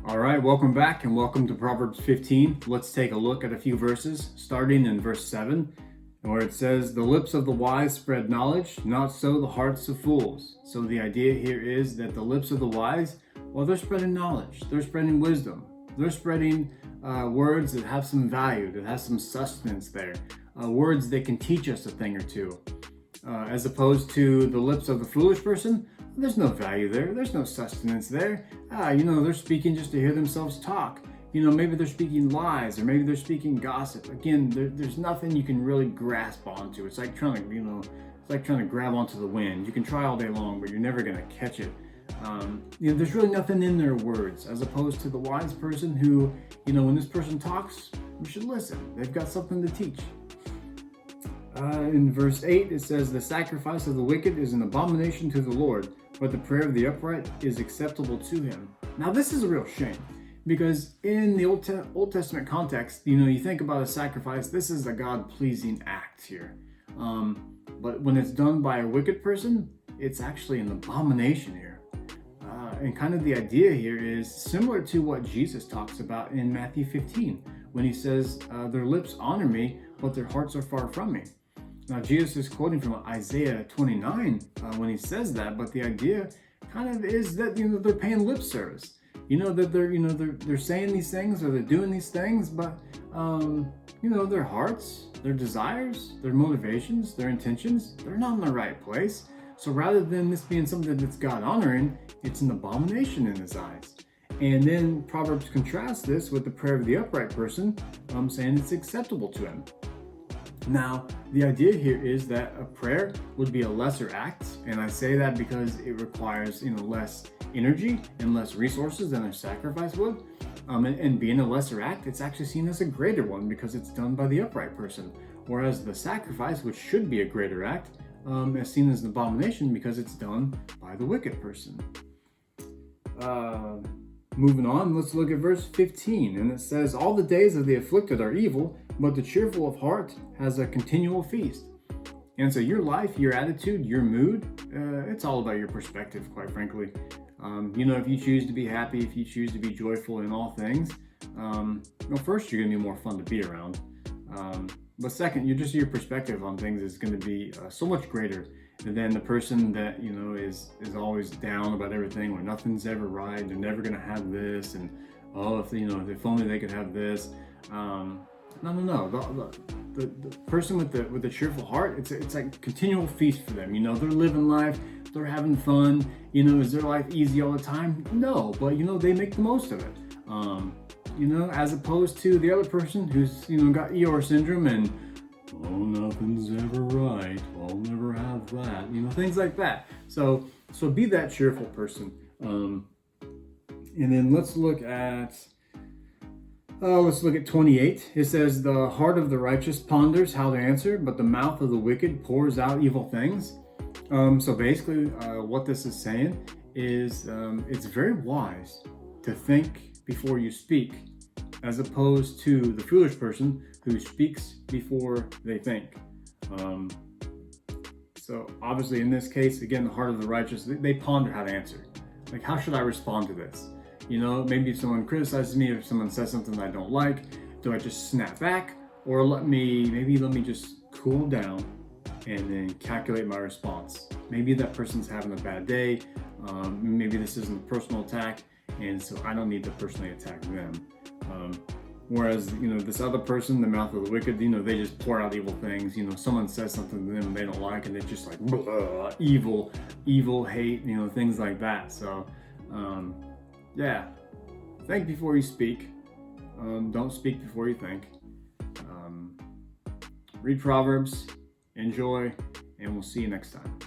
All right, welcome back and welcome to Proverbs 15. Let's take a look at a few verses, starting in verse 7, where it says, "The lips of the wise spread knowledge, not so the hearts of fools." So the idea here is that the lips of the wise, well, they're spreading knowledge, they're spreading wisdom, they're spreading words that have some value, that have some sustenance there, words that can teach us a thing or two. As opposed to the lips of the foolish person, there's no value there. There's no sustenance there. They're speaking just to hear themselves talk. Maybe they're speaking lies, or maybe they're speaking gossip. Again, there's nothing you can really grasp onto. It's like trying to grab onto the wind. You can try all day long, but you're never gonna catch it. There's really nothing in their words, as opposed to the wise person who, when this person talks, we should listen. They've got something to teach. In verse 8, it says, "The sacrifice of the wicked is an abomination to the Lord, but the prayer of the upright is acceptable to him." Now, this is a real shame, because in the Old Testament context, you think about a sacrifice, this is a God-pleasing act here. But when it's done by a wicked person, it's actually an abomination here. And kind of the idea here is similar to what Jesus talks about in Matthew 15, when he says, "Their lips honor me, but their hearts are far from me." Now, Jesus is quoting from Isaiah 29 when he says that, but the idea kind of is that they're paying lip service. That they're saying these things, or they're doing these things, but their hearts, their desires, their motivations, their intentions, they're not in the right place. So rather than this being something that's God honoring, it's an abomination in his eyes. And then Proverbs contrasts this with the prayer of the upright person, saying it's acceptable to him. Now, the idea here is that a prayer would be a lesser act, and I say that because it requires less energy and less resources than a sacrifice would. And being a lesser act, it's actually seen as a greater one because it's done by the upright person. Whereas the sacrifice, which should be a greater act, is seen as an abomination because it's done by the wicked person. Moving on, let's look at verse 15, and it says, "All the days of the afflicted are evil, but the cheerful of heart has a continual feast." And so your life, your attitude, your mood, it's all about your perspective, quite frankly. If you choose to be happy, if you choose to be joyful in all things, first, you're going to be more fun to be around. But second, your perspective on things is going to be so much greater than the person that is always down about everything, where nothing's ever right, they're never going to have this, and if only they could have this. No. The person with the cheerful heart, it's like continual feast for them. They're living life, they're having fun. Is their life easy all the time? No, but they make the most of it. As opposed to the other person who's got Eeyore syndrome and, "Oh, nothing's ever right, I'll never have that," things like that. So be that cheerful person. And then let's look at 28. It says, "The heart of the righteous ponders how to answer, but the mouth of the wicked pours out evil things." So basically, what this is saying is it's very wise to think before you speak, as opposed to the foolish person who speaks before they think. So obviously in this case, again, the heart of the righteous, they ponder how to answer. Like, how should I respond to this? Maybe if someone criticizes me, or if someone says something I don't like, do I just snap back, or let me just cool down and then calculate my response? Maybe that person's having a bad day. Maybe this isn't a personal attack, and so I don't need to personally attack them. Whereas, this other person, the mouth of the wicked, they just pour out evil things. Someone says something to them they don't like, and they're just like, evil, hate, things like that. So, think before you speak. Don't speak before you think. Read Proverbs, enjoy, and we'll see you next time.